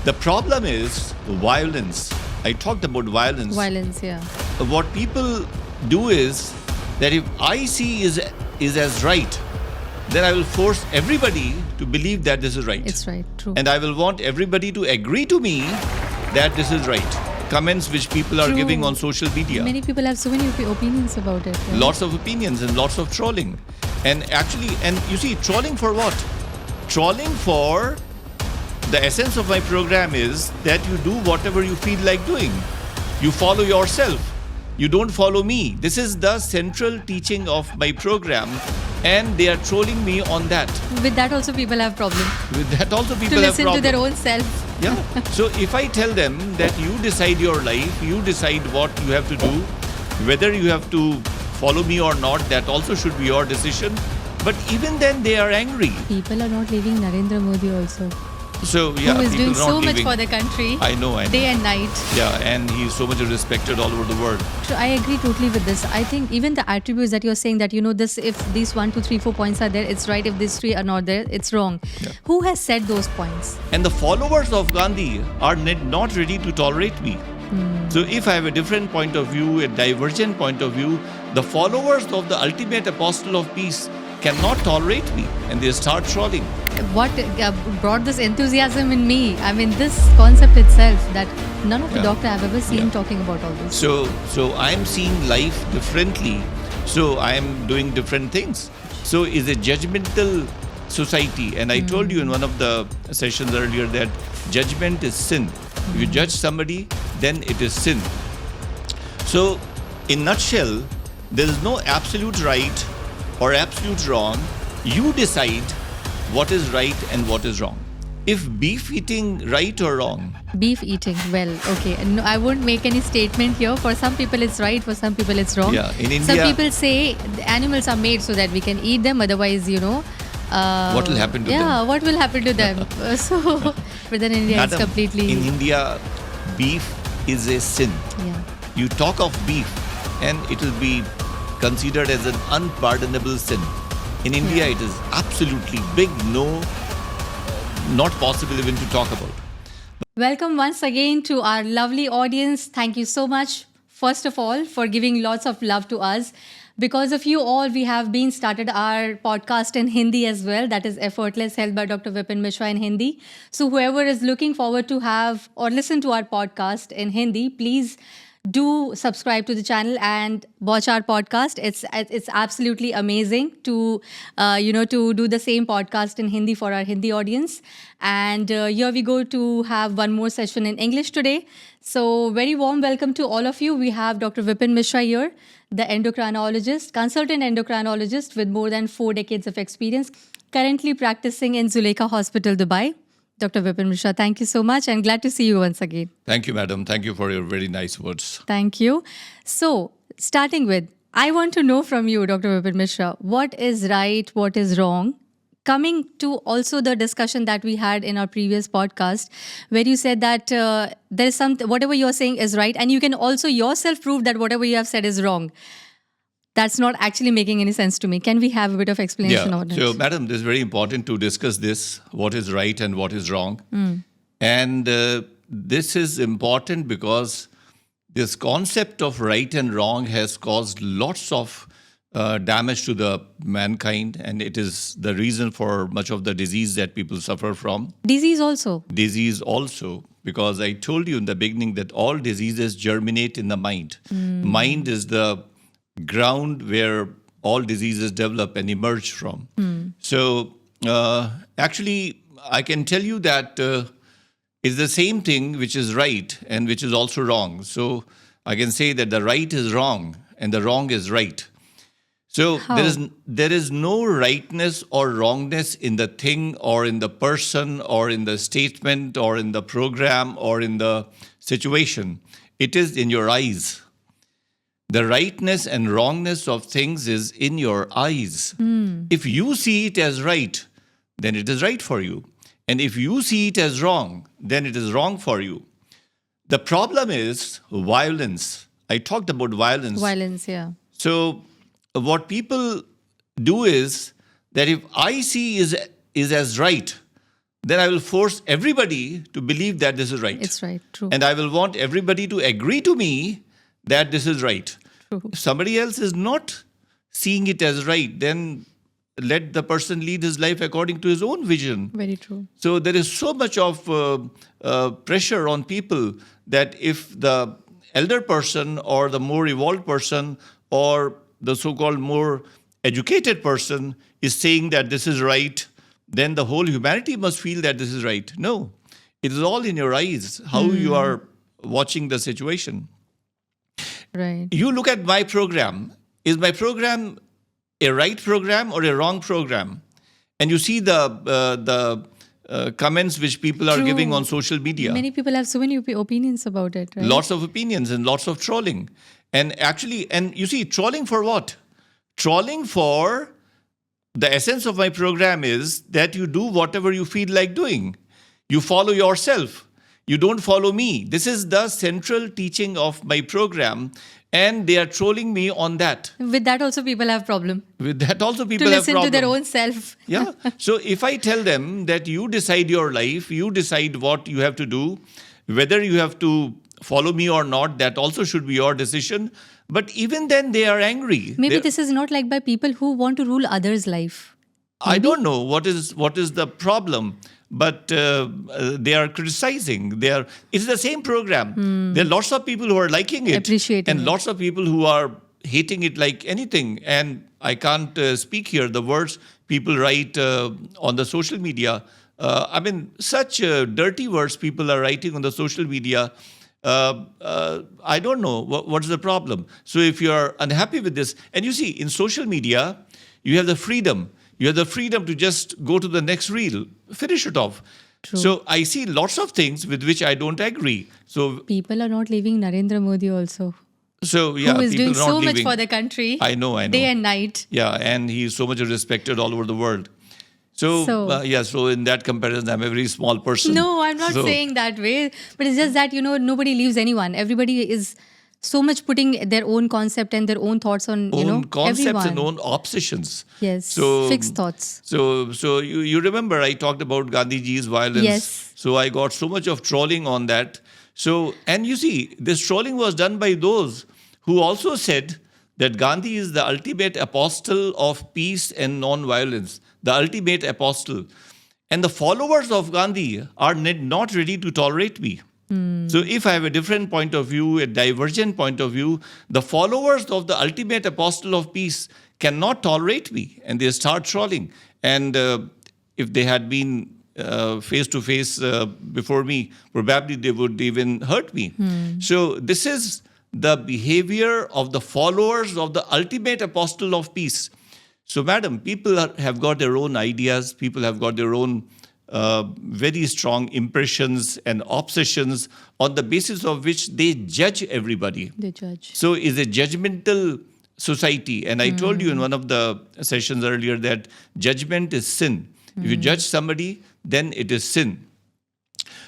The problem is violence. I talked about violence. Violence, yeah. What people do is that if I see is as right, then I will force everybody to believe that this is right. It's right, true. And I will want everybody to agree to me that this is right. Comments which people are True. giving on social media. Many people have so many opinions about it. Right? Lots of opinions and lots of trolling. And you see, trolling for what? Trolling for the essence of my program is that you do whatever you feel like doing. You follow yourself. You don't follow me. This is the central teaching of my program, and they are trolling me on that. With that also people have problem. With that also people To have listen problem. to their own self. Yeah. So if I tell them that you decide your life, you decide what you have to do, whether you have to follow me or not, that also should be your decision. But even then they are angry. People are not leaving Narendra Modi also. So yeah, who is people doing are not so much leaving. for the country. I know. Day and night. Yeah, and he's so much respected all over the world. So I agree totally with this. I think even the attributes that you're saying that, this, if these 1, 2, 3, 4 points are there, it's right. If these 3 are not there, it's wrong. Yeah. Who has said those points? And the followers of Gandhi are not ready to tolerate me. So if I have a different point of view, a divergent point of view, the followers of the ultimate apostle of peace cannot tolerate me, and they start trolling. What brought this enthusiasm in me? I mean, this concept itself that none of the doctor I've ever seen talking about all this. So I'm seeing life differently. So I'm doing different things. So it's a judgmental society. And I told you in one of the sessions earlier that judgment is sin. If you judge somebody, then it is sin. So in nutshell, there is no absolute right or absolute wrong. You decide what is right and what is wrong. If beef eating right or wrong? Beef eating, well, okay. No, I won't make any statement here. For some people it's right, for some people it's wrong. Yeah, in India, some people say the animals are made so that we can eat them, otherwise, what will happen to them? Yeah, what will happen to them? But then in India it's Madam, completely... In India, beef is a sin. Yeah. You talk of beef and it will be considered as an unpardonable sin. In India, it is absolutely big no, not possible even to talk about. Welcome once again to our lovely audience. Thank you so much, first of all, for giving lots of love to us. Because of you all, we have been started our podcast in Hindi as well. That is Effortless, held by Dr. Vipin Mishra in Hindi. So whoever is looking forward to have or listen to our podcast in Hindi, please do subscribe to the channel and watch our podcast. It's absolutely amazing to to do the same podcast in Hindi for our Hindi audience. And here we go to have one more session in English today. So very warm welcome to all of you. We have Dr. Vipin Mishra here, the endocrinologist, consultant endocrinologist with more than 4 decades of experience, currently practicing in Zuleika Hospital, Dubai. Dr. Vipin Mishra, thank you so much and glad to see you once again. Thank you, madam. Thank you for your very nice words. Thank you. So, starting with, I want to know from you, Dr. Vipin Mishra, what is right, what is wrong? Coming to also the discussion that we had in our previous podcast, where you said that there is whatever you're saying is right, and you can also yourself prove that whatever you have said is wrong. That's not actually making any sense to me. Can we have a bit of explanation on it? So, madam, this is very important to discuss this, what is right and what is wrong. And this is important because this concept of right and wrong has caused lots of damage to the mankind, and it is the reason for much of the disease that people suffer from. Disease also, because I told you in the beginning that all diseases germinate in the mind. Mind is the ground where all diseases develop and emerge from. So actually, I can tell you that it's the same thing which is right and which is also wrong. So I can say that the right is wrong and the wrong is right. So there is no rightness or wrongness in the thing or in the person or in the statement or in the program or in the situation. It is in your eyes. The rightness and wrongness of things is in your eyes. If you see it as right, then it is right for you. And if you see it as wrong, then it is wrong for you. The problem is violence. I talked about violence. Violence, yeah. So what people do is that if I see is as right, then I will force everybody to believe that this is right. It's right. True. And I will want everybody to agree to me that this is right. True. If somebody else is not seeing it as right, then let the person lead his life according to his own vision. Very true. So there is so much of pressure on people that if the elder person or the more evolved person or the so-called more educated person is saying that this is right, then the whole humanity must feel that this is right. No, it is all in your eyes, how you are watching the situation. Right. You look at my program. Is my program a right program or a wrong program? And you see the comments which people are True. giving on social media. Many people have so many opinions about it, right? Lots of opinions and lots of trolling. And actually, and you see, trolling for what? Trolling for the essence of my program is that you do whatever you feel like doing. You follow yourself. You don't follow me. This is the central teaching of my program. And they are trolling me on that. With that also people have problem. With that also people To have listen problem. to their own self. Yeah. So if I tell them that you decide your life, you decide what you have to do, whether you have to follow me or not, that also should be your decision. But even then they are angry. Maybe this is not liked by people who want to rule others' life. I don't know what is the problem, but they are criticizing. It's the same program. There are lots of people who are liking it, Appreciating and it. lots of people who are hating it like anything. And I can't speak here. The words people write on the social media. I mean, such dirty words people are writing on the social media. I don't know what's the problem. So if you are unhappy with this, and you see in social media, you have the freedom. You have the freedom to just go to the next reel, finish it off. True. So I see lots of things with which I don't agree. So People are not leaving Narendra Modi also. yeah, Who is people doing are not so much leaving. for the country. I know. Day and night. Yeah, and he is so much respected all over the world. So in that comparison, I'm a very small person. No, I'm not saying that way. But it's just that, nobody leaves anyone. Everybody is so much putting their own concept and their own thoughts on, own concepts everyone. and own obsessions. Yes, fixed thoughts. So you remember I talked about Gandhiji's violence. Yes. So I got so much of trolling on that. So, and you see, this trolling was done by those who also said that Gandhi is the ultimate apostle of peace and non-violence. The ultimate apostle. And the followers of Gandhi are not ready to tolerate me. So if I have a different point of view, a divergent point of view, the followers of the ultimate apostle of peace cannot tolerate me, and they start trolling. And if they had been face to face before me, probably they would even hurt me. So this is the behavior of the followers of the ultimate apostle of peace. So, madam, people have got their own ideas. People have got their own very strong impressions and obsessions on the basis of which they judge everybody. They judge. So it's a judgmental society. And I told you in one of the sessions earlier that judgment is sin. If you judge somebody, then it is sin.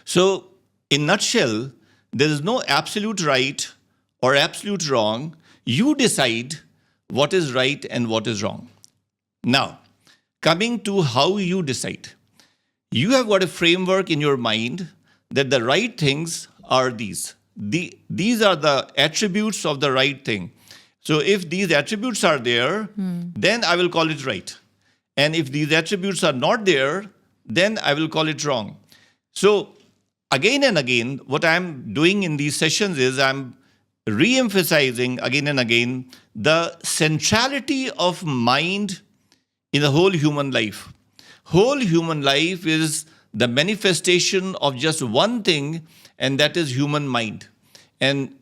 So in nutshell, there is no absolute right or absolute wrong. You decide what is right and what is wrong. Now, coming to how you decide. You have got a framework in your mind that the right things are these. These are the attributes of the right thing. So if these attributes are there, then I will call it right. And if these attributes are not there, then I will call it wrong. So again and again, what I'm doing in these sessions is I'm re-emphasizing again and again the centrality of mind in the whole human life. Whole human life is the manifestation of just one thing, and that is human mind. And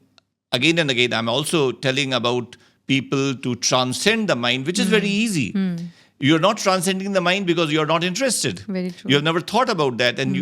again, I'm also telling about people to transcend the mind, which is very easy. You're not transcending the mind because you're not interested. Very true. You have never thought about that, and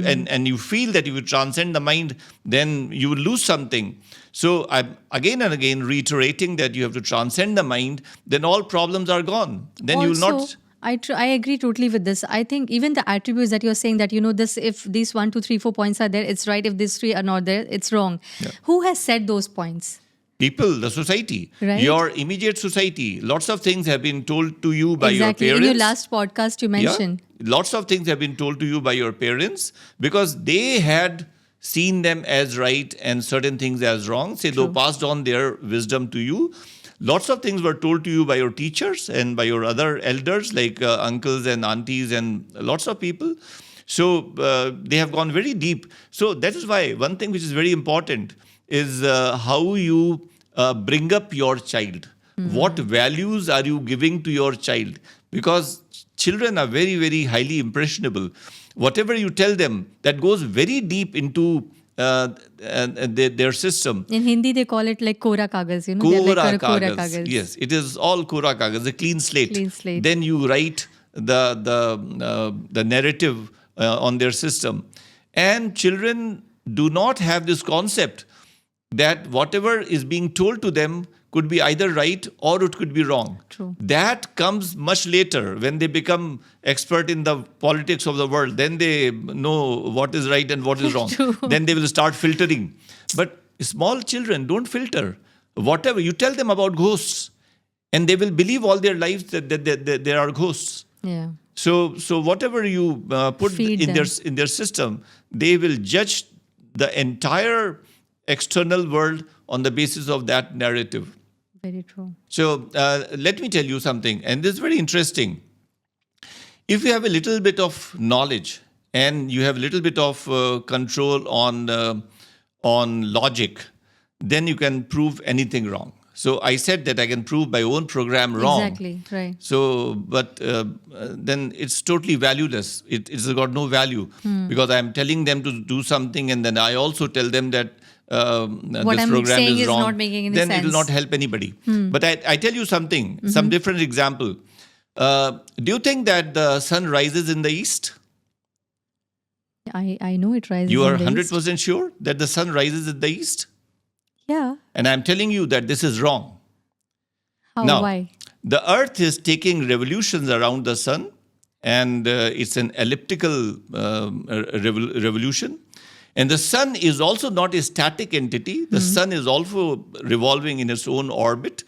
you feel that if you transcend the mind, then you will lose something. So I'm again and again reiterating that you have to transcend the mind, then all problems are gone. Then you will not... I agree totally with this. I think even the attributes that you're saying that, this, if these 1, 2, 3, 4 points are there, it's right. If these 3 are not there, it's wrong. Yeah. Who has set those points? People, the society, Right. your immediate society. Lots of things have been told to you by Exactly. your In parents. your last podcast, you mentioned. Lots of things have been told to you by your parents because they had seen them as right and certain things as wrong. Say they passed on their wisdom to you. Lots of things were told to you by your teachers and by your other elders like uncles and aunties and lots of people. So they have gone very deep. So that is why one thing which is very important is how you bring up your child. What values are you giving to your child? Because children are very, very highly impressionable. Whatever you tell them, that goes very deep into their system. In Hindi, they call it like Kora Kagaz, you know? They're like Kora Kora kagas. Kagaz. Yes, it is all Kora kagas, a clean slate. Clean slate. Then you write the narrative on their system. And children do not have this concept that whatever is being told to them could be either right or it could be wrong. True. That comes much later when they become expert in the politics of the world. Then they know what is right and what is wrong. True. Then they will start filtering. But small children don't filter. Whatever you tell them about ghosts, and they will believe all their lives that there are ghosts. Yeah. So whatever you put Feed in them. their system, they will judge the entire external world on the basis of that narrative. Very true. So let me tell you something, and this is very interesting. If you have a little bit of knowledge and you have a little bit of control on logic, then you can prove anything wrong. So I said that I can prove my own program wrong. Exactly. Right. So, but then it's totally valueless. It's got no value because I'm telling them to do something, and then I also tell them that What this I'm program saying is is wrong. not making any then it will sense. not help anybody. But I tell you something, some different example. Do you think that the sun rises in the east? I know it rises. You are in the east. 100% sure that the sun rises in the east? Yeah. And I'm telling you that this is wrong. How? Now, Why? the earth is taking revolutions around the sun, and it's an elliptical revolution. And the sun is also not a static entity. The sun is also revolving in its own orbit.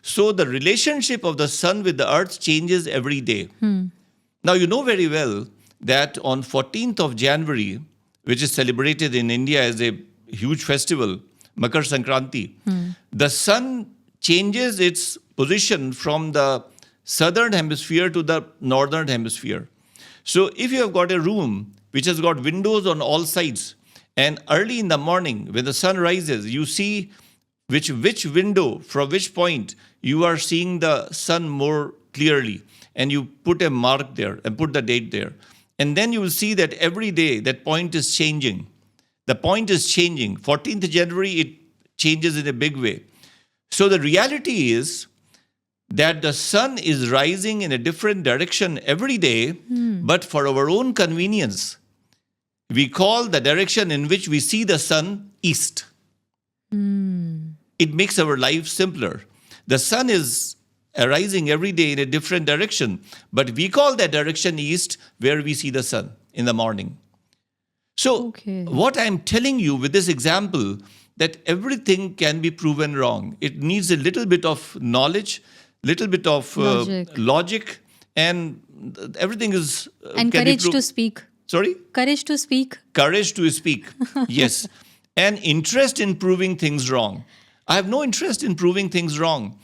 So the relationship of the sun with the earth changes every day. Now, you know very well that on 14th of January, which is celebrated in India as a huge festival, Makar Sankranti, the sun changes its position from the southern hemisphere to the northern hemisphere. So if you have got a room which has got windows on all sides, and early in the morning when the sun rises, you see which window, from which point you are seeing the sun more clearly, and you put a mark there and put the date there. And then you will see that every day that point is changing. The point is changing. 14th January, it changes in a big way. So the reality is that the sun is rising in a different direction every day, but for our own convenience, we call the direction in which we see the sun east. It makes our life simpler. The sun is rising every day in a different direction, but we call that direction east where we see the sun in the morning. So Okay. what I'm telling you with this example, that everything can be proven wrong. It needs a little bit of knowledge, little bit of logic, and everything is And can be courage to speak. Sorry? Courage to speak. Courage to speak. Yes. And interest in proving things wrong. I have no interest in proving things wrong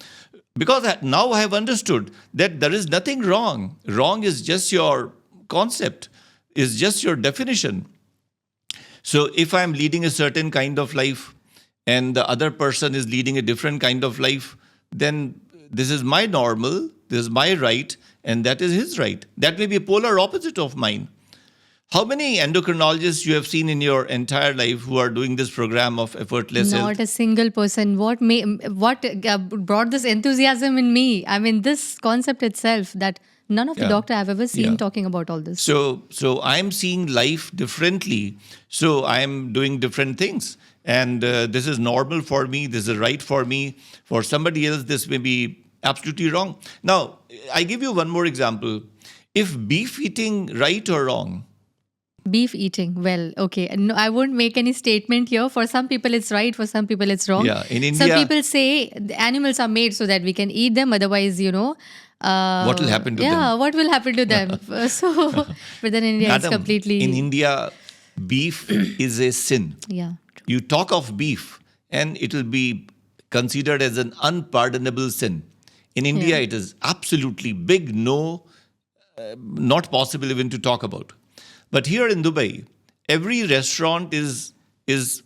because now I have understood that there is nothing wrong. Wrong is just your concept, is just your definition. So if I'm leading a certain kind of life and the other person is leading a different kind of life, then this is my normal, this is my right, and that is his right. That may be a polar opposite of mine. How many endocrinologists you have seen in your entire life who are doing this program of effortless health? Not a single person. What brought this enthusiasm in me? I mean, this concept itself, that none of the doctor I've ever seen talking about all this. So I'm seeing life differently. So I'm doing different things. And this is normal for me. This is right for me. For somebody else, this may be absolutely wrong. Now, I give you one more example. If beef eating right or wrong? Beef eating. Well, okay. No, I won't make any statement here. For some people, it's right. For some people, it's wrong. Yeah, in Some India, people say the animals are made so that we can eat them. Otherwise, what will happen to them? what will happen to them? So, but then India is Madam, completely. in India, beef is a sin. Yeah. You talk of beef, and it will be considered as an unpardonable sin. In India, Yeah. it is absolutely big no, not possible even to talk about. But here in Dubai, every restaurant is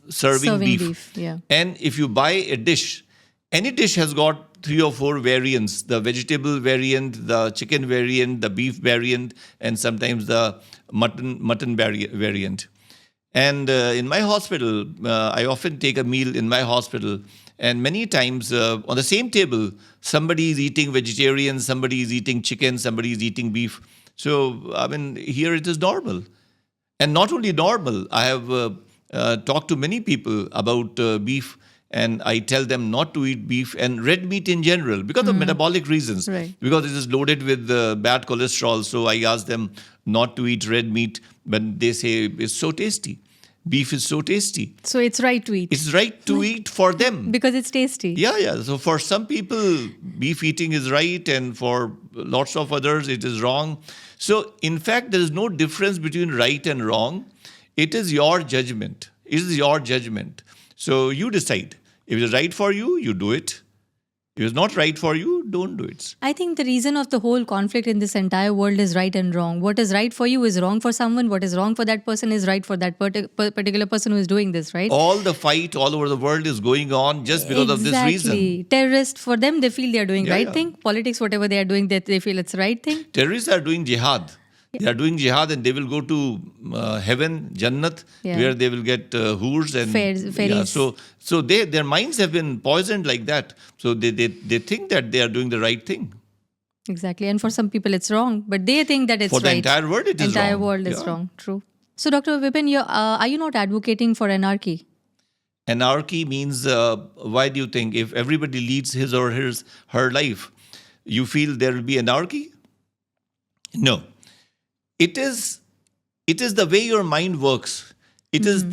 serving beef. Yeah. And if you buy a dish, any dish has got 3 or 4 variants: the vegetable variant, the chicken variant, the beef variant, and sometimes the mutton variant. And in my hospital, I often take a meal in my hospital, and many times on the same table, somebody is eating vegetarian, somebody is eating chicken, somebody is eating beef. So, I mean, here it is normal. And not only normal, I have talked to many people about beef, and I tell them not to eat beef and red meat in general because of metabolic reasons. Right. Because it is loaded with bad cholesterol. So I ask them not to eat red meat, but they say it's so tasty. Beef is so tasty. So it's right to eat It's right to eat for them. because it's tasty. Yeah. So for some people, beef eating is right, and for lots of others, it is wrong. So in fact, there is no difference between right and wrong. It is your judgment. It is your judgment. So you decide. If it is right for you, you do it. If it's not right for you, don't do it. I think the reason of the whole conflict in this entire world is right and wrong. What is right for you is wrong for someone. What is wrong for that person is right for that particular person who is doing this, right? All the fight all over the world is going on just because of this reason. Exactly. Terrorists, for them, they feel they are doing Yeah, right yeah. thing. Politics, whatever they are doing, they feel it's right thing. Terrorists are doing jihad. They are doing jihad, and they will go to heaven, Jannat, Yeah. where they will get hoors and Fairies. So their minds have been poisoned like that. So they think that they are doing the right thing. Exactly. And for some people, it's wrong. But they think that it's For the right. entire world, it is Entire wrong. world is Yeah. wrong. True. So, Dr. Vipin, are you not advocating for anarchy? Anarchy means, why do you think if everybody leads his or her life, you feel there will be anarchy? No. It is the way your mind works. It is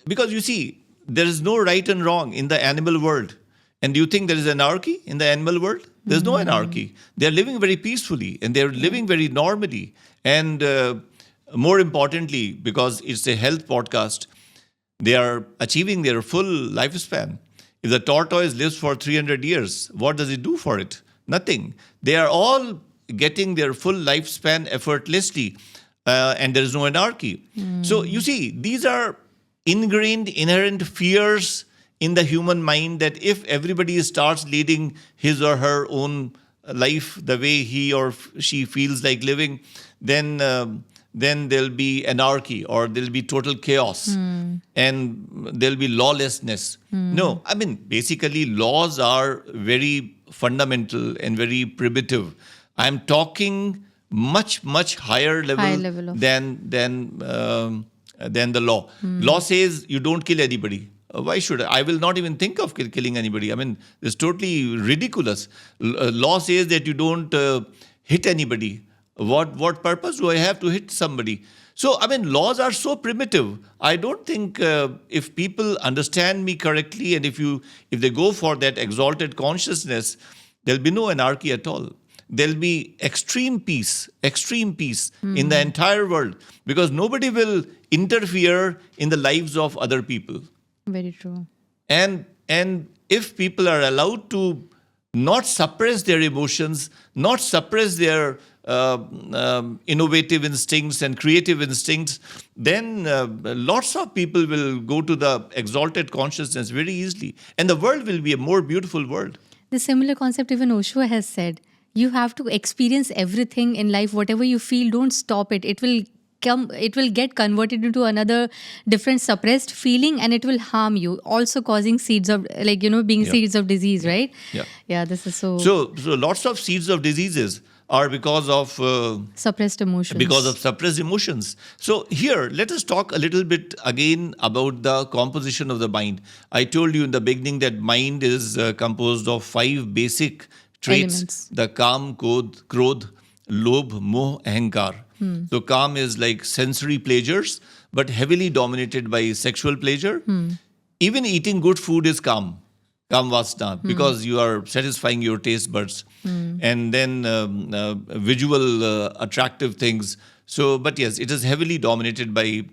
because you see, there is no right and wrong in the animal world. And do you think there is anarchy in the animal world? There's no anarchy. They're living very peacefully, and they're living very normally. And more importantly, because it's a health podcast, they are achieving their full lifespan. If the tortoise lives for 300 years, what does it do for it? Nothing. They are all getting their full lifespan effortlessly, and there is no anarchy. So you see, these are ingrained, inherent fears in the human mind that if everybody starts leading his or her own life the way he or she feels like living, then there'll be anarchy, or there'll be total chaos, and there'll be lawlessness. No, I mean, basically laws are very fundamental and very primitive. I'm talking much, much higher level of- than the law. Law says you don't kill anybody. Why should I? I will not even think of killing anybody. I mean, it's totally ridiculous. Law says that you don't hit anybody. What purpose do I have to hit somebody? So, I mean, laws are so primitive. I don't think if people understand me correctly, and if they go for that exalted consciousness, there'll be no anarchy at all. There'll be extreme peace in the entire world, because nobody will interfere in the lives of other people. Very true. And if people are allowed to not suppress their emotions, not suppress their innovative instincts and creative instincts, then lots of people will go to the exalted consciousness very easily. And the world will be a more beautiful world. The similar concept even Osho has said. You have to experience everything in life. Whatever you feel, don't stop it. It will get converted into another different suppressed feeling, and it will harm you, also causing seeds of being seeds of disease, right? Yeah, this is so lots of seeds of diseases are because of suppressed emotions. Because of suppressed emotions. So here, let us talk a little bit again about the composition of the mind. I told you in the beginning that mind is composed of 5 basic traits: elements. the Kam, Krodh, Lobh, Moh, Ahankar. So Kam is like sensory pleasures. but heavily dominated by sexual pleasure. Even eating good food is kam vasna, because you are satisfying your taste buds. And then visual attractive things. So, but yes, it is heavily dominated by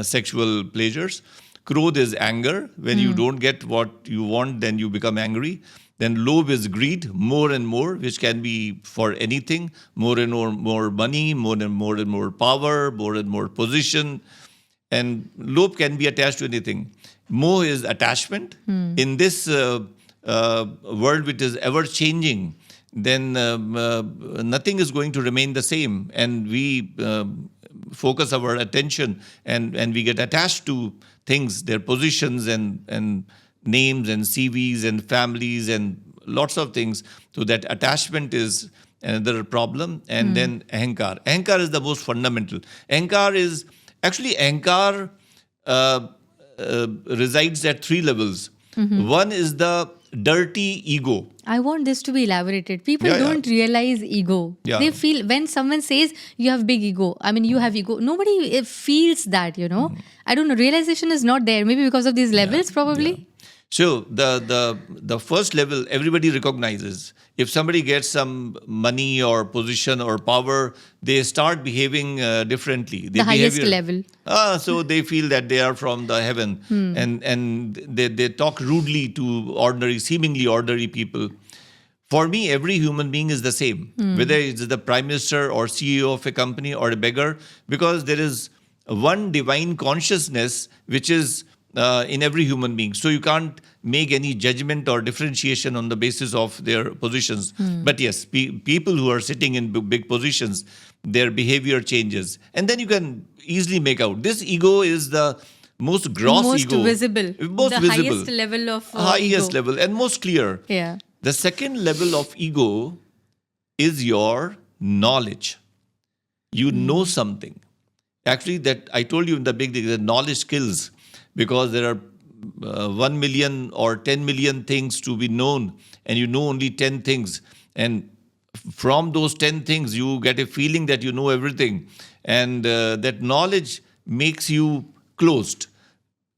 sexual pleasures. Krodh is anger. When you don't get what you want, then you become angry. Then lobh is greed, more and more, which can be for anything, more and more money, more and more power, more and more position. And lobh can be attached to anything. Moh is attachment. In this world which is ever changing, then nothing is going to remain the same. And we focus our attention and we get attached to things, their positions and names and CVs and families and lots of things. So that attachment is another problem. And then ahankar. Ahankar is the most fundamental. Ahankar resides at three levels. One is the dirty ego. I want this to be elaborated. People don't realize ego. Yeah. They feel when someone says you have big ego, I mean, you have ego. Nobody feels that, I don't know. Realization is not there. Maybe because of these levels, probably. Yeah. So the first level, everybody recognizes. If somebody gets some money or position or power, they start behaving differently. The highest level. So they feel that they are from the heaven, and they talk rudely to seemingly ordinary people. For me, every human being is the same, whether it's the prime minister or CEO of a company or a beggar, because there is one divine consciousness which is in every human being. So you can't make any judgment or differentiation on the basis of their positions. But yes, people who are sitting in big positions, their behavior changes. And then you can easily make out. This ego is the most gross ego. Visible. Most the visible. Highest level of highest ego. level and most clear. Yeah. The second level of ego is your knowledge. You know something. Actually, that I told you in the beginning, that knowledge kills. Because there are 1 million or 10 million things to be known, and you know only 10 things. And from those 10 things, you get a feeling that you know everything. And that knowledge makes you closed.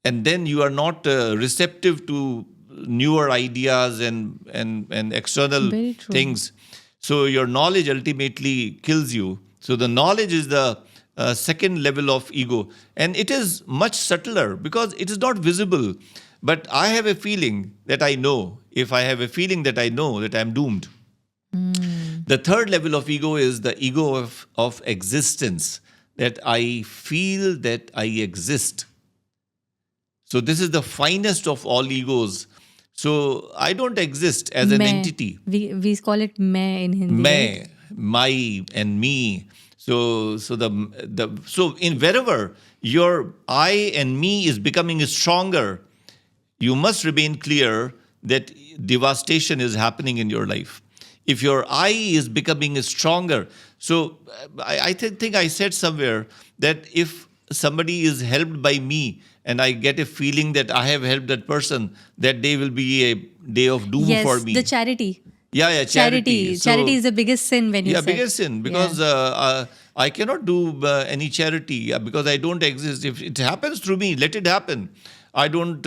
And then you are not receptive to newer ideas and external things. So your knowledge ultimately kills you. So the knowledge is the second level of ego. And it is much subtler because it is not visible. But I have a feeling that I know. If I have a feeling that I know that I'm doomed. The third level of ego is the ego of existence. That I feel that I exist. So this is the finest of all egos. So I don't exist as an entity. We call it मैं in Hindi. मैं, right? my and me. So in wherever your I and me is becoming stronger, you must remain clear that devastation is happening in your life. If your I is becoming stronger, so I think I said somewhere that if somebody is helped by me and I get a feeling that I have helped that person, that day will be a day of doom for me. Yes, the charity. Yeah, charity. So, charity is the biggest sin when you say. Yeah, biggest sin because I cannot do any charity because I don't exist. If it happens through me, let it happen. I don't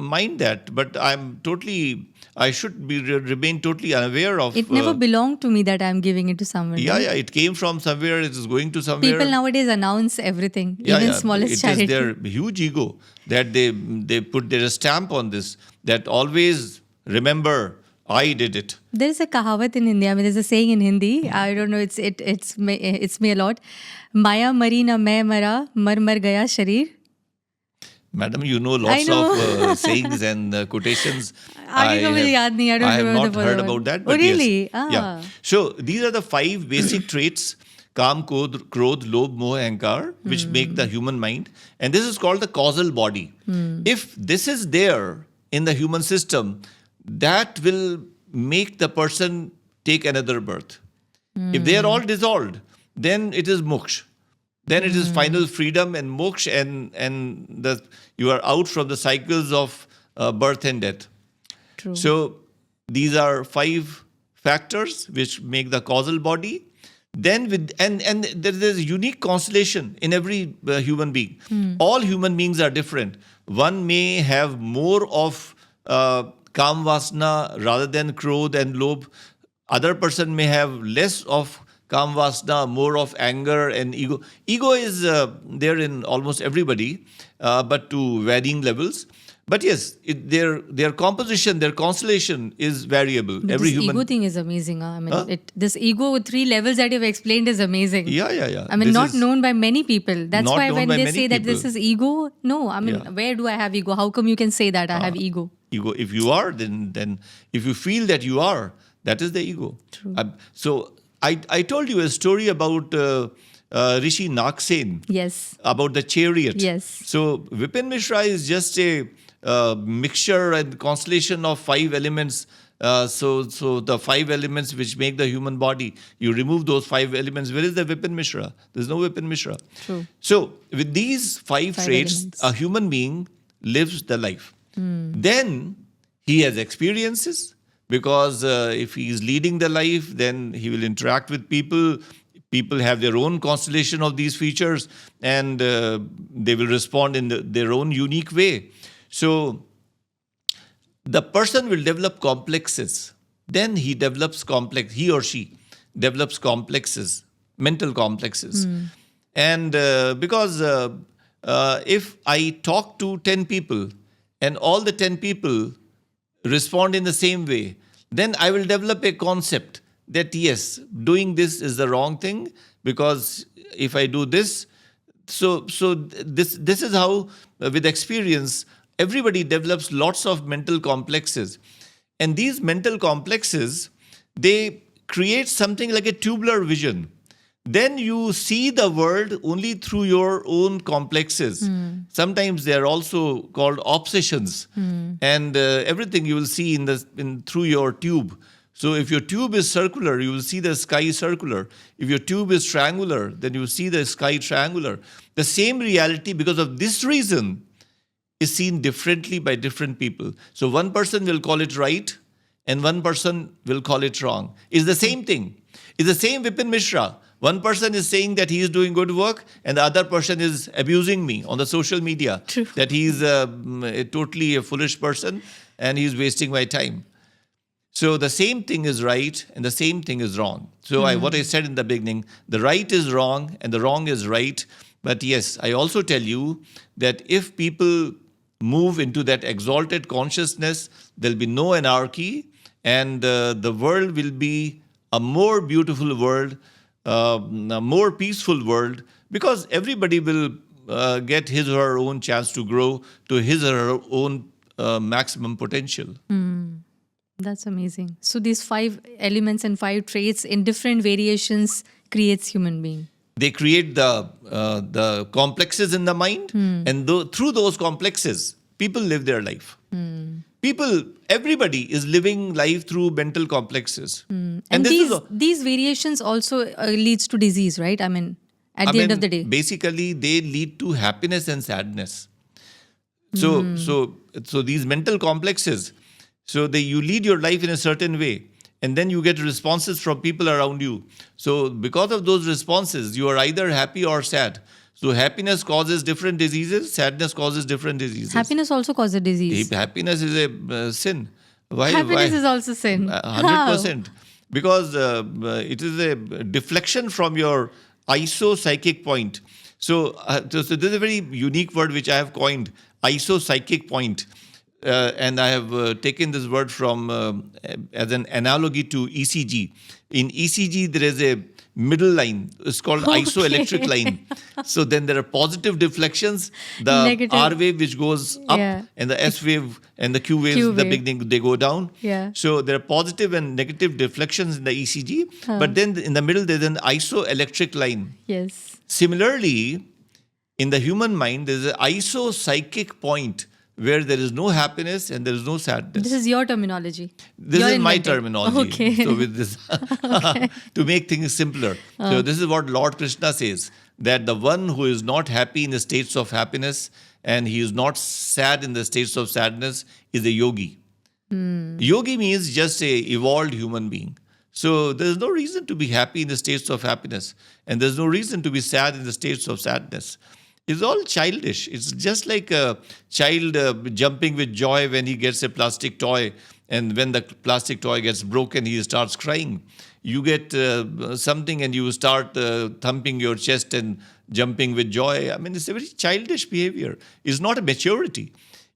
mind that, but I should remain totally unaware of. It never belonged to me that I'm giving it to someone. Yeah, it came from somewhere. It is going to somewhere. People nowadays announce everything, even smallest charity. It is their huge ego that they put their stamp on this. That always remember, I did it. There is a kahawat in India. I mean, there's a saying in Hindi. I don't know. It's me a lot. Maya mari na main mara, mar gaya sharir. Madam, you know lots of sayings and quotations. I have not heard about that. But really? Yes. Yeah. So these are the 5 basic traits: Kam, Krodh, Lobh, Moh, Ahankar, which make the human mind. And this is called the causal body. If this is there in the human system, that will make the person take another birth. If they are all dissolved, then it is moksha. Then it is final freedom and moksha, and you are out from the cycles of birth and death. True. So these are 5 factors which make the causal body. Then and there's a unique constellation in every human being. All human beings are different. One may have more of kam vasana rather than krodh and lobh. Other person may have less of kam vasana, more of anger and ego. Ego is there in almost everybody, but to varying levels. But yes, their composition, their constellation is variable. But Every this human. ego thing is amazing. I mean, this ego with 3 levels that you've explained is amazing. Yeah. I mean, This not is known by many people. That's not why known when by they many say that this people. is ego, no. I mean, Yeah. where do I have ego? How come you can say that I have ego? Ego. If you are, then if you feel that you are, that is the ego. True. So I told you a story about Rishi Naksen. Yes. About the chariot. Yes. So Vipin Mishra is just a mixture and constellation of 5 elements. So the 5 elements which make the human body, you remove those 5 elements. Where is the Vipin Mishra? There's no Vipin Mishra. True. So with these 5 5 traits, elements. a human being lives the life. Then he has experiences, because if he is leading the life, then he will interact with people. People have their own constellation of these features, and they will respond in their own unique way. So the person will develop complexes. Then he or she develops complexes, mental complexes. And because if I talk to 10 people and all the 10 people respond in the same way, then I will develop a concept that yes, doing this is the wrong thing, because if I do this, so this is how with experience everybody develops lots of mental complexes. And these mental complexes, they create something like a tubular vision. Then you see the world only through your own complexes. Sometimes they are also called obsessions. And everything you will see through your tube. So if your tube is circular, you will see the sky circular. If your tube is triangular, then you will see the sky triangular. The same reality, because of this reason, is seen differently by different people. So one person will call it right, and one person will call it wrong. It's the same thing. It's the same Vipin Mishra. One person is saying that he is doing good work, and the other person is abusing me on the social media. True. That he is totally a foolish person, and he is wasting my time. So the same thing is right and the same thing is wrong. So what I said in the beginning, the right is wrong and the wrong is right. But yes, I also tell you that if people move into that exalted consciousness, there'll be no anarchy, and the world will be a more beautiful world, a more peaceful world, because everybody will get his or her own chance to grow to his or her own maximum potential. That's amazing. So these 5 elements and 5 traits in different variations creates human being. They create the complexes in the mind, and through those complexes, people live their life. Everybody is living life through mental complexes. And this these variations also leads to disease, right? I mean, at the end of the day. Basically, they lead to happiness and sadness. So these mental complexes, you lead your life in a certain way, and then you get responses from people around you. So because of those responses, you are either happy or sad. So happiness causes different diseases, sadness causes different diseases. Happiness also causes disease. Happiness is a sin. Why? Happiness is also sin. 100%. Because it is a deflection from your iso-psychic point. So this is a very unique word which I have coined, iso-psychic point. And I have taken this word from as an analogy to ECG. In ECG, there is a middle line. It's called isoelectric line. So then there are positive deflections, the Negative. R wave which goes up, Yeah. and the S wave and the Q waves, the beginning, they go down. Yeah. So there are positive and negative deflections in the ECG. But then in the middle, there's an isoelectric line. Yes. Similarly, in the human mind, there's an iso-psychic point where there is no happiness and there is no sadness. This is your terminology. This You're is my inventing. terminology. Okay. So with this, to make things simpler. So this is what Lord Krishna says, that the one who is not happy in the states of happiness and he is not sad in the states of sadness is a yogi. Yogi means just a evolved human being. So there's no reason to be happy in the states of happiness, and there's no reason to be sad in the states of sadness. It's all childish. It's just like a child jumping with joy when he gets a plastic toy, and when the plastic toy gets broken, he starts crying. You get something and you start thumping your chest and jumping with joy. I mean, it's a very childish behavior. It's not a maturity.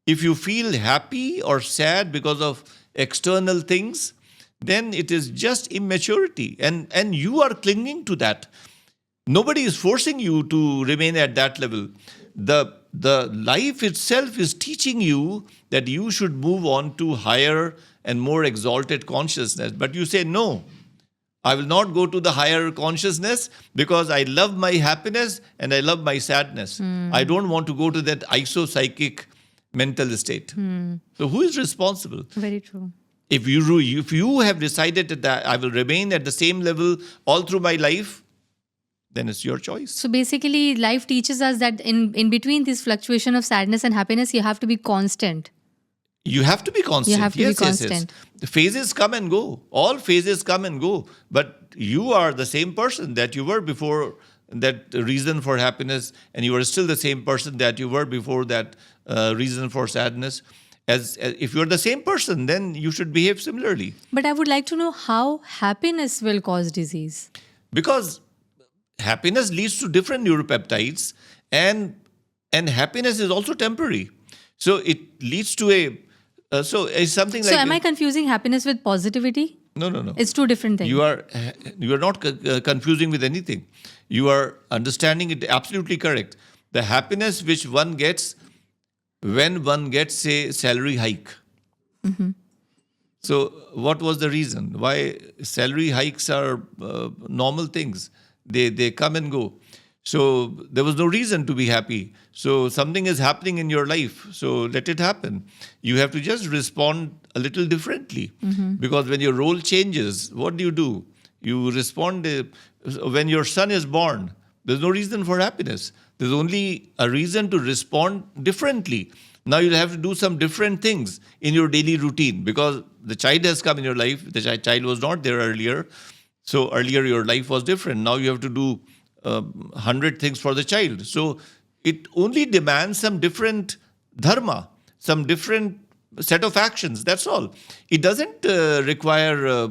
If you feel happy or sad because of external things, then it is just immaturity. And you are clinging to that. Nobody is forcing you to remain at that level. The life itself is teaching you that you should move on to higher and more exalted consciousness. But you say, no, I will not go to the higher consciousness because I love my happiness and I love my sadness. I don't want to go to that isopsychic mental state. So who is responsible? Very true. If you have decided that I will remain at the same level all through my life, then it's your choice. So basically, life teaches us that in between this fluctuation of sadness and happiness, you have to be constant. You have to be constant. You have to be constant. Yes. The phases come and go. All phases come and go. But you are the same person that you were before that reason for happiness, and you are still the same person that you were before that reason for sadness. As if you're the same person, then you should behave similarly. But I would like to know how happiness will cause disease. Because happiness leads to different neuropeptides, and happiness is also temporary. So it leads to it's something like. So am I confusing happiness with positivity? No. It's two different things. You are not confusing with anything. You are understanding it absolutely correct. The happiness which one gets when one gets a salary hike. So what was the reason? Why salary hikes are normal things? They come and go. So there was no reason to be happy. So something is happening in your life. So let it happen. You have to just respond a little differently. Because when your role changes, what do? You respond when your son is born. There's no reason for happiness. There's only a reason to respond differently. Now you'll have to do some different things in your daily routine because the child has come in your life. The child was not there earlier. So earlier your life was different. Now you have to do 100 things for the child. So it only demands some different dharma, some different set of actions. That's all. It doesn't require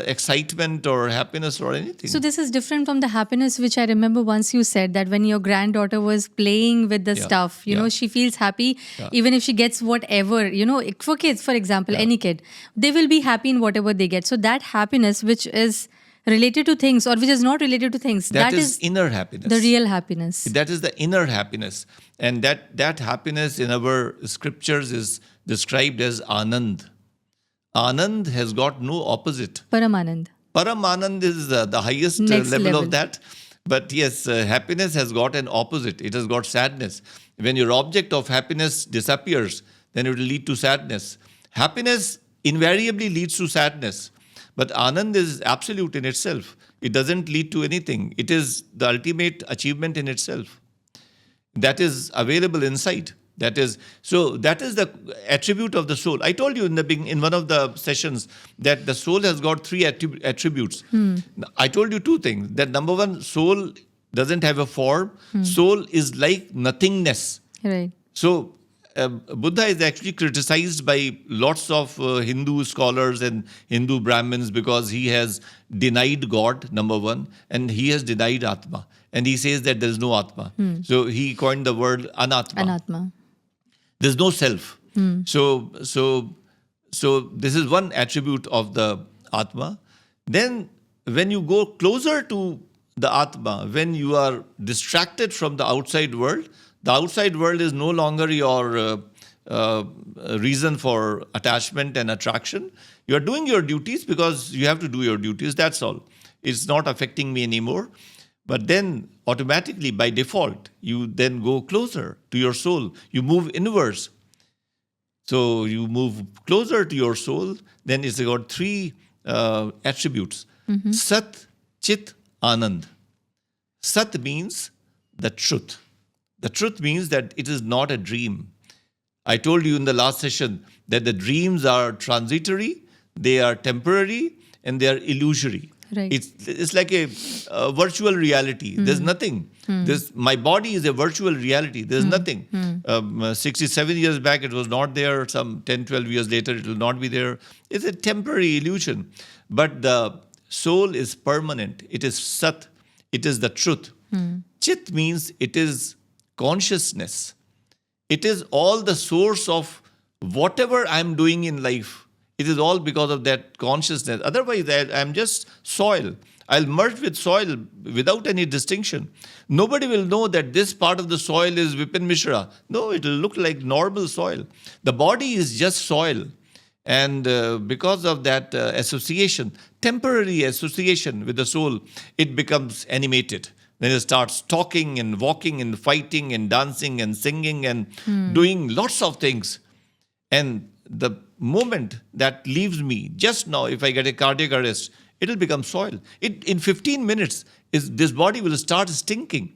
excitement or happiness or anything. So this is different from the happiness which I remember once you said that when your granddaughter was playing with the stuff, you know, she feels happy even if she gets whatever, you know, for kids, for example, any kid, they will be happy in whatever they get. So that happiness which is related to things or which is not related to things, that is inner happiness. The real happiness. That is the inner happiness. And that happiness in our scriptures is described as Anand. Anand has got no opposite. Paramanand. Paramanand is the highest level of that. But yes, happiness has got an opposite. It has got sadness. When your object of happiness disappears, then it will lead to sadness. Happiness invariably leads to sadness. But Anand is absolute in itself. It doesn't lead to anything. It is the ultimate achievement in itself. That is available inside. That is the attribute of the soul. I told you in one of the sessions that the soul has got three attributes. I told you two things. That number one, soul doesn't have a form. Soul is like nothingness. Right. So Buddha is actually criticized by lots of Hindu scholars and Hindu Brahmins because he has denied God, number one, and he has denied Atma. And he says that there is no Atma. So he coined the word Anatma. Anatma. There's no self. So this is one attribute of the Atma. Then when you go closer to the Atma, when you are distracted from the outside world is no longer your reason for attachment and attraction. You are doing your duties because you have to do your duties, that's all. It's not affecting me anymore. But then automatically, by default, you then go closer to your soul. You move inwards. So you move closer to your soul. Then it's got three attributes. Sat, Chit, Anand. Sat means the truth. The truth means that it is not a dream. I told you in the last session that the dreams are transitory, they are temporary, and they are illusory. Right. It's like a virtual reality. There's nothing. My body is a virtual reality. There's nothing. 67 years back, it was not there. Some 10, 12 years later, it will not be there. It's a temporary illusion. But the soul is permanent. It is Sat. It is the truth. Chit means it is consciousness. It is all the source of whatever I'm doing in life. It is all because of that consciousness. Otherwise, I'm just soil. I'll merge with soil without any distinction. Nobody will know that this part of the soil is Vipin Mishra. No, it will look like normal soil. The body is just soil. And because of that association, temporary association with the soul, it becomes animated. Then it starts talking and walking and fighting and dancing and singing and doing lots of things. And the moment that leaves me, just now, if I get a cardiac arrest, it will become soil. In 15 minutes, this body will start stinking.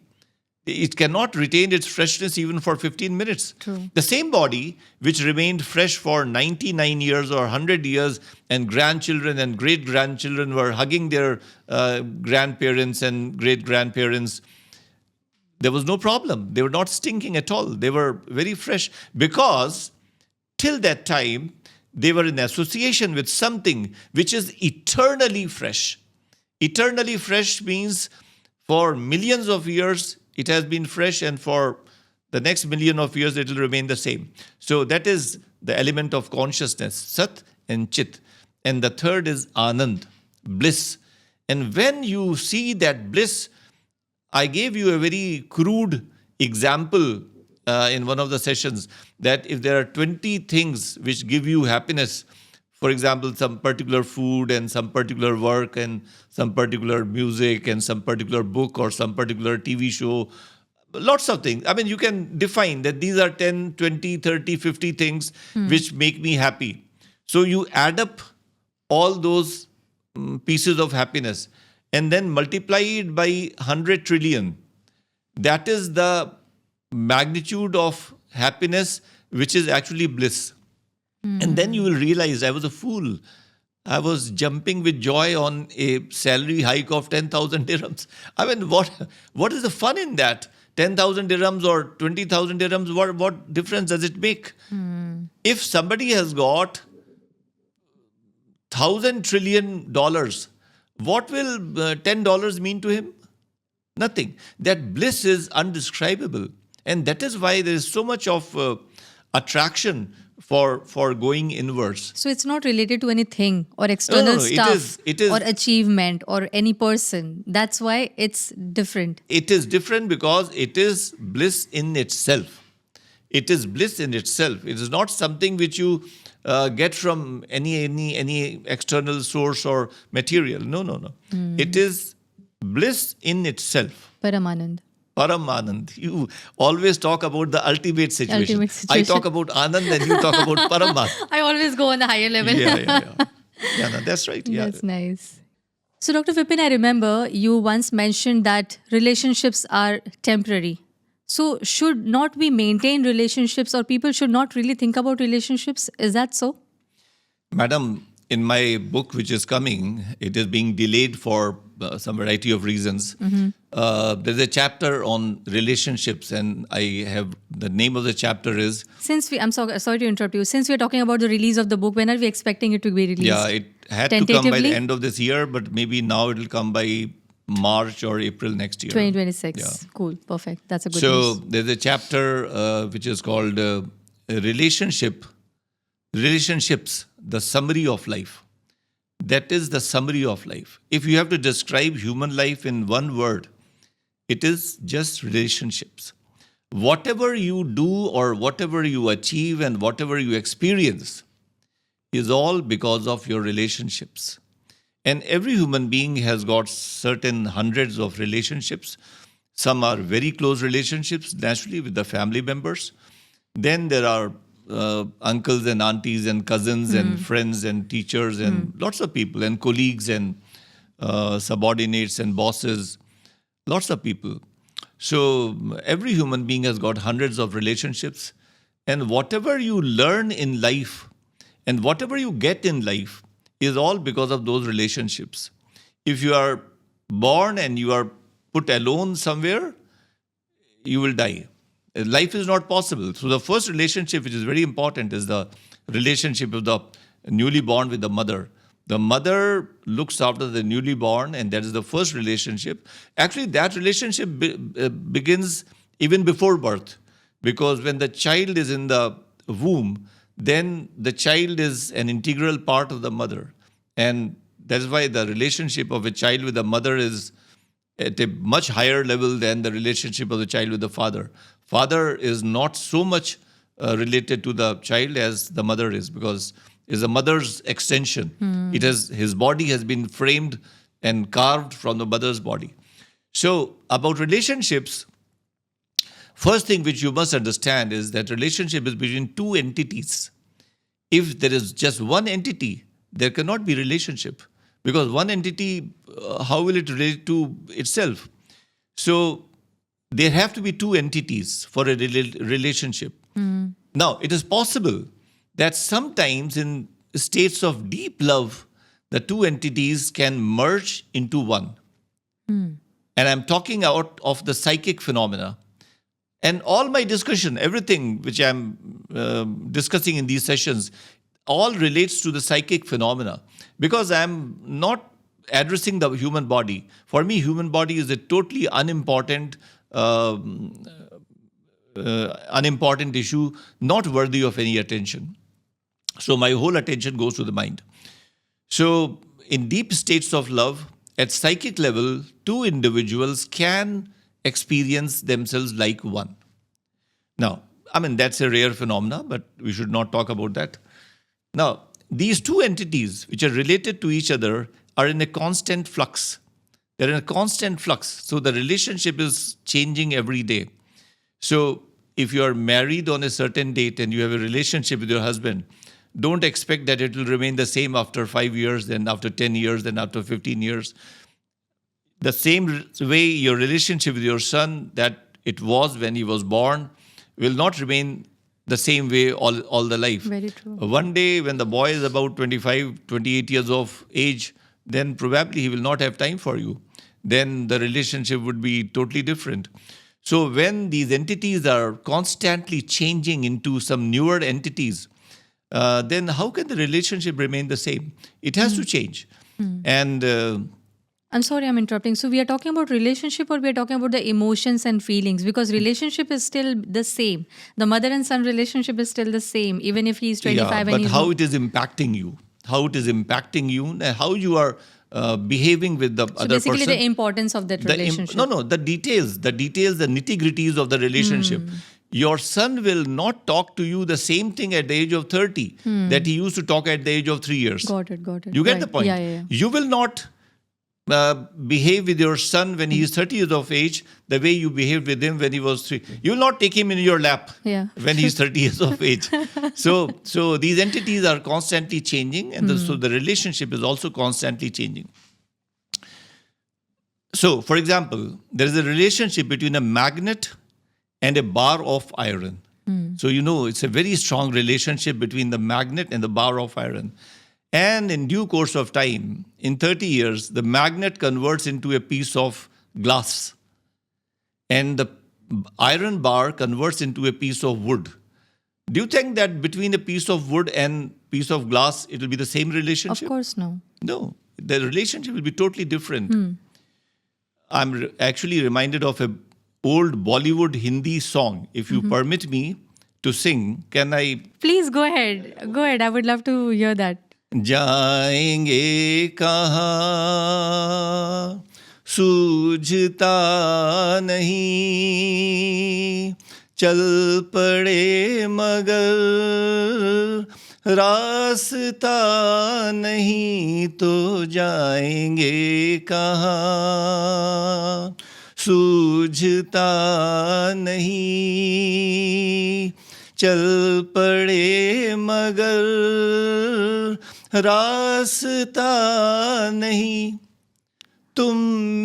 It cannot retain its freshness even for 15 minutes. True. The same body which remained fresh for 99 years or 100 years, and grandchildren and great-grandchildren were hugging their grandparents and great-grandparents, there was no problem. They were not stinking at all. They were very fresh because till that time, they were in association with something which is eternally fresh. Eternally fresh means for millions of years, it has been fresh, and for the next million of years, it will remain the same. So that is the element of consciousness, Sat and Chit. And the third is Anand, bliss. And when you see that bliss, I gave you a very crude example in one of the sessions, that if there are 20 things which give you happiness, for example, some particular food and some particular work and some particular music and some particular book or some particular TV show, lots of things. I mean, you can define that these are 10, 20, 30, 50 things which make me happy. So you add up all those pieces of happiness and then multiply it by 100 trillion. That is the magnitude of happiness, which is actually bliss. And then you will realize I was a fool. I was jumping with joy on a salary hike of 10,000 dirhams. I mean, what is the fun in that? 10,000 dirhams or 20,000 dirhams, what difference does it make? If somebody has got $1,000 trillion, what will $10 mean to him? Nothing. That bliss is undescribable. And that is why there is so much of attraction for going inwards. So it's not related to anything or external stuff it is, or achievement or any person. That's why it's different. It is different because it is bliss in itself. It is bliss in itself. It is not something which you get from any external source or material. No. It is bliss in itself. Paramanand. Paramanand. You always talk about the ultimate situation. I talk about Anand and you talk about Paramanand. I always go on the higher level. Yeah, no, that's right. Yeah. That's nice. So, Dr. Vipin, I remember you once mentioned that relationships are temporary. So, should not we maintain relationships, or people should not really think about relationships? Is that so? Madam, in my book, which is coming, it is being delayed for some variety of reasons. There's a chapter on relationships, and I have the name of the chapter is. I'm sorry to interrupt you. Since we're talking about the release of the book, when are we expecting it to be released? Yeah, it had to come by the end of this year, but maybe now it will come by March or April next year. 2026. Yeah. Cool. Perfect. That's a good So news. there's a chapter which is called Relationships, the summary of life. That is the summary of life. If you have to describe human life in one word, it is just relationships. Whatever you do or whatever you achieve and whatever you experience is all because of your relationships. And every human being has got certain hundreds of relationships. Some are very close relationships, naturally, with the family members. Then there are uncles and aunties and cousins and friends and teachers and lots of people and colleagues and subordinates and bosses, lots of people. So every human being has got hundreds of relationships, and whatever you learn in life and whatever you get in life is all because of those relationships. If you are born and you are put alone somewhere, you will die. Life is not possible. So the first relationship, which is very important, is the relationship of the newly born with the mother. The mother looks after the newly born, and that is the first relationship. Actually, that relationship begins even before birth, because when the child is in the womb, then the child is an integral part of the mother. And that's why the relationship of a child with the mother is at a much higher level than the relationship of the child with the father. Father is not so much related to the child as the mother is, because is the mother's extension. It has, his body has been framed and carved from the mother's body. So about relationships, first thing which you must understand is that relationship is between two entities. If there is just one entity, there cannot be relationship, because one entity, how will it relate to itself? So there have to be two entities for a relationship. Now, it is possible that sometimes in states of deep love, the two entities can merge into one. And I'm talking out of the psychic phenomena. And all my discussion, everything which I'm discussing in these sessions, all relates to the psychic phenomena, because I'm not addressing the human body. For me, human body is a totally unimportant issue, not worthy of any attention. So my whole attention goes to the mind. So in deep states of love, at psychic level, two individuals can experience themselves like one. Now, I mean, that's a rare phenomena, but we should not talk about that. Now, these two entities which are related to each other are in a constant flux. They're in a constant flux. So the relationship is changing every day. So if you are married on a certain date and you have a relationship with your husband, don't expect that it will remain the same after 5 years, then after 10 years, then after 15 years. The same way your relationship with your son that it was when he was born will not remain the same way all the life. Very true. One day when the boy is about 25, 28 years of age, then probably he will not have time for you. Then the relationship would be totally different. So when these entities are constantly changing into some newer entities, then how can the relationship remain the same? It has to change. And I'm sorry, I'm interrupting. So we are talking about relationship, or we are talking about the emotions and feelings? Because relationship is still the same. The mother and son relationship is still the same, even if he's 25 and but he's how it is impacting you, and how you are behaving with the so other person. basically the importance of that relationship. The details, the nitty-gritties of the relationship. Your son will not talk to you the same thing at the age of 30 that he used to talk at the age of 3 years. Got it. You get Right. the point? Yeah. You will not behave with your son when he is 30 years of age the way you behaved with him when he was 3. You will not take him in your lap when he is 30 years of age. So these entities are constantly changing, and so the relationship is also constantly changing. So, for example, there is a relationship between a magnet and a bar of iron. So, it's a very strong relationship between the magnet and the bar of iron. And in due course of time, in 30 years, the magnet converts into a piece of glass. And the iron bar converts into a piece of wood. Do you think that between a piece of wood and piece of glass, it will be the same relationship? Of course, no. No, the relationship will be totally different. I'm actually reminded of an old Bollywood Hindi song. If you permit me to sing, can I? Please go ahead. I would love to hear that. जाएंगे कहाँ सूझता नहीं, चल पड़े मगर रास्ता नहीं, तो जाएंगे कहाँ सूझता नहीं, चल पड़े मगर रास्ता नहीं, तुम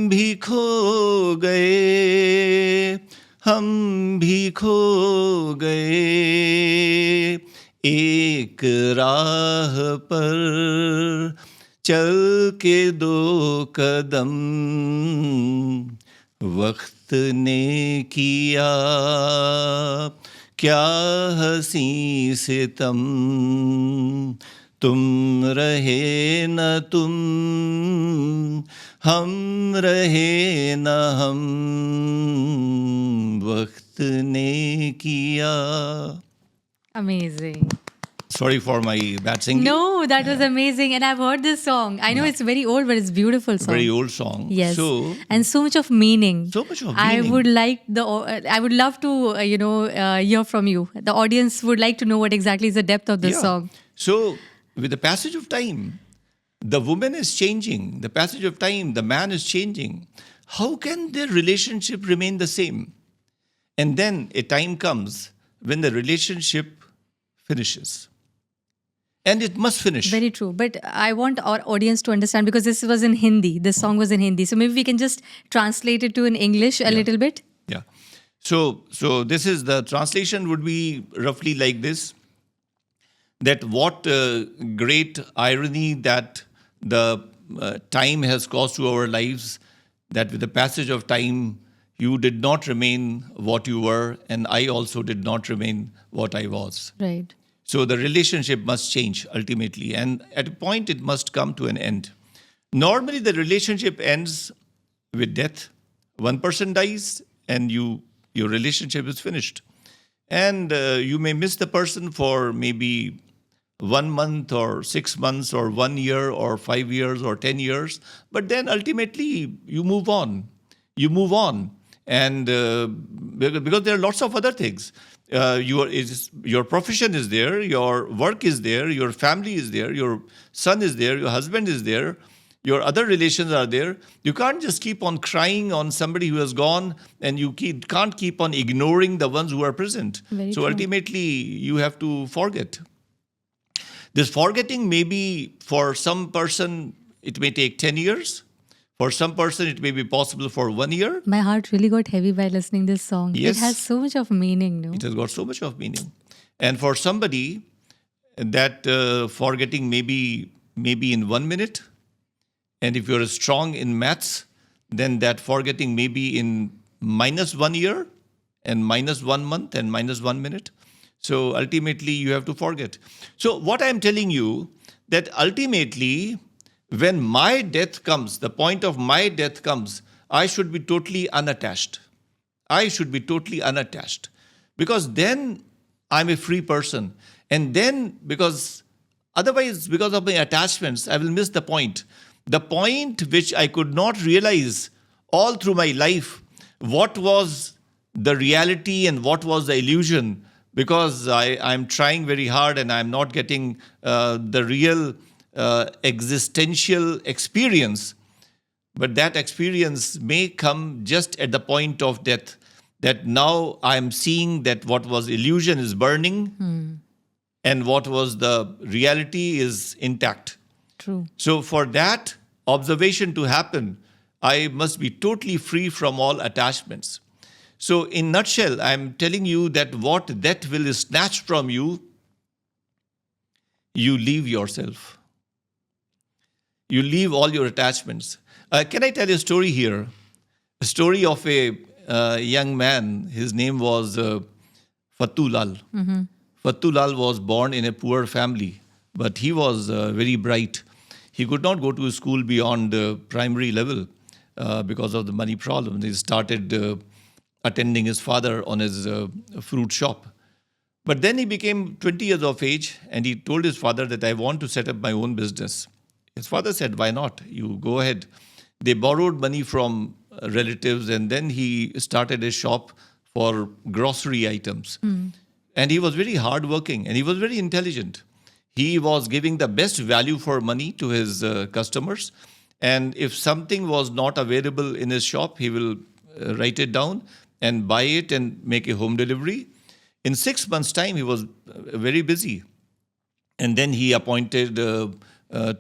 भी खो गए, हम भी खो गए, एक राह पर चल के दो कदम वक्त ने किया क्या हंसी सितम तुम रहे न तुम हम रहे न हम वक्त ने किया. Amazing. Sorry for my bad singing. No, that was amazing. And I've heard this song. I know it's very old, but it's a beautiful song. Very old song. Yes. So, and so much of meaning. so much of I meaning. would like I would love to, hear from you. The audience would like to know what exactly is the depth of this Yeah. song. So, with the passage of time, the woman is changing. The passage of time, the man is changing. How can their relationship remain the same? And then a time comes when the relationship finishes. And it must finish. Very true. But I want our audience to understand, because this was in Hindi. This song was in Hindi. So maybe we can just translate it to in English a little bit. Yeah. So this is the translation would be roughly like this. That what great irony that the time has caused to our lives, that with the passage of time, you did not remain what you were, and I also did not remain what I was. Right. So the relationship must change ultimately, and at a point it must come to an end. Normally the relationship ends with death. One person dies and your relationship is finished. And you may miss the person for maybe 1 month or 6 months or 1 year or 5 years or 10 years, but then ultimately you move on. You move on. And because there are lots of other things. Your profession is there, your work is there, your family is there, your son is there, your husband is there, your other relations are there. You can't just keep on crying on somebody who has gone, and you can't keep on ignoring the ones who are present. Very so true. ultimately, you have to forget. This forgetting may be, for some person, it may take 10 years. For some person, it may be possible for 1 year. My heart really got heavy by listening this song. Yes. It has so much of meaning, no? It has got so much of meaning. And for somebody, that forgetting may be in 1 minute. And if you're strong in maths, then that forgetting may be in -1 year and -1 month and -1 minute. So ultimately, you have to forget. So what I'm telling you, that ultimately, when my death comes, the point of my death comes, I should be totally unattached. I should be totally unattached. Because then I'm a free person. And then, otherwise, because of my attachments, I will miss the point. The point which I could not realize all through my life, what was the reality and what was the illusion, because I'm trying very hard and I'm not getting the real existential experience. But that experience may come just at the point of death, that now I'm seeing that what was illusion is burning and what was the reality is intact. True. So for that observation to happen, I must be totally free from all attachments. So in nutshell, I'm telling you that what death will snatch from you, you leave yourself. You leave all your attachments. Can I tell you a story here? A story of a young man. His name was Fatulal. Fatulal was born in a poor family, but he was very bright. He could not go to school beyond primary level because of the money problem. He started attending his father on his fruit shop. But then he became 20 years of age, and he told his father that I want to set up my own business. His father said, why not? You go ahead. They borrowed money from relatives, and then he started a shop for grocery items. And he was very hardworking, and he was very intelligent. He was giving the best value for money to his customers. And if something was not available in his shop, he will write it down and buy it and make a home delivery. In 6 months' time, he was very busy. And then he appointed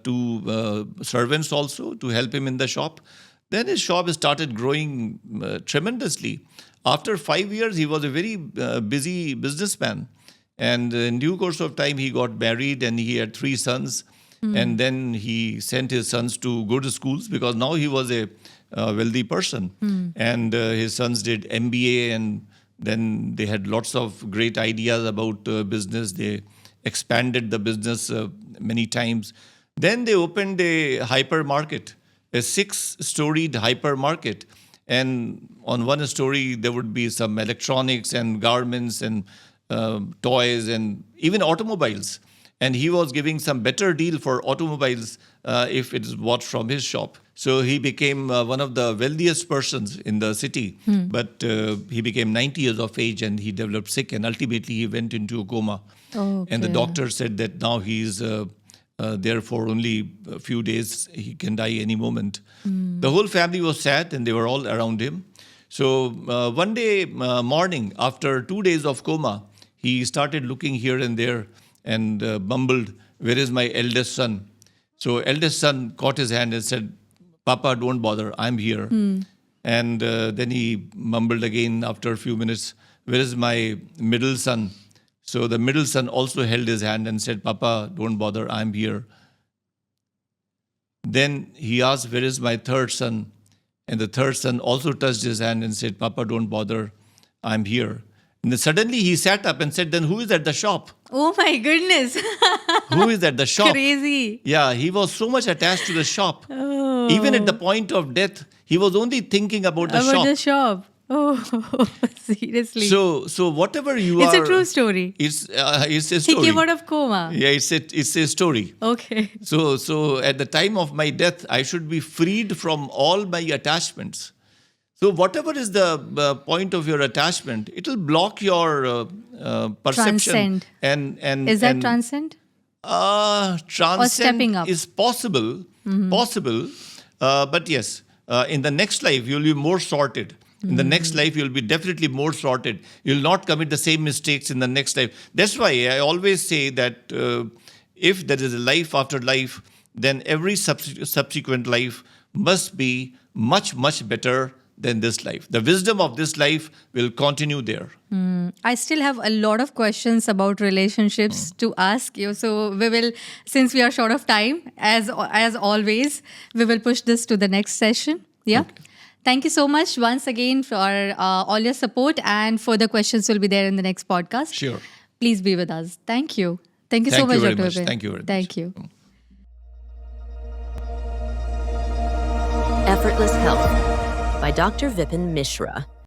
two servants also to help him in the shop. Then his shop started growing tremendously. After 5 years, he was a very busy businessman. And in due course of time, he got married and he had 3 sons. And then he sent his sons to good schools because now he was a wealthy person. And his sons did MBA, and then they had lots of great ideas about business. They expanded the business many times. Then they opened a hypermarket, a 6-storied hypermarket. And on one story, there would be some electronics and garments and toys and even automobiles. And he was giving some better deal for automobiles if it is bought from his shop. So he became one of the wealthiest persons in the city. But he became 90 years of age and he developed sick, and ultimately he went into a coma. And the doctor said that now he's there for only a few days. He can die any moment. The whole family was sad and they were all around him. So one day morning, after 2 days of coma, he started looking here and there and mumbled, "Where is my eldest son?" So eldest son caught his hand and said, "Papa, don't bother, I'm here." And then he mumbled again after a few minutes, "Where is my middle son?" So the middle son also held his hand and said, "Papa, don't bother, I'm here." Then he asked, "Where is my third son?" And the third son also touched his hand and said, "Papa, don't bother, I'm here." And then suddenly he sat up and said, "Then who is at the shop?" Oh my goodness. Who is at the shop? Crazy. Yeah, he was so much attached to the shop. Even at the point of death, he was only thinking about the shop. The shop. Oh, seriously. So whatever you it's are... a true story. It's a story. He came out of coma. Yeah, it's a story. Okay. So at the time of my death, I should be freed from all my attachments. So whatever is the point of your attachment, it will block your perception. Transcend. And Is that transcend? Transcend Or stepping up? is possible, but yes, in the next life you'll be more sorted. In the next life you'll be definitely more sorted. You'll not commit the same mistakes in the next life. That's why I always say that if there is a life after life, then every subsequent life must be much, much better than this life. The wisdom of this life will continue there. I still have a lot of questions about relationships to ask you. So we will, since we are short of time, as always, we will push this to the next session. Yeah. Okay. Thank you so much once again for all your support, and further questions will be there in the next podcast. Sure. Please be with us. Thank you. Thank you so Thank you much, very Dr. much. Vipin. Thank you very much. Thank you. Effortless Health by Dr. Vipin Mishra.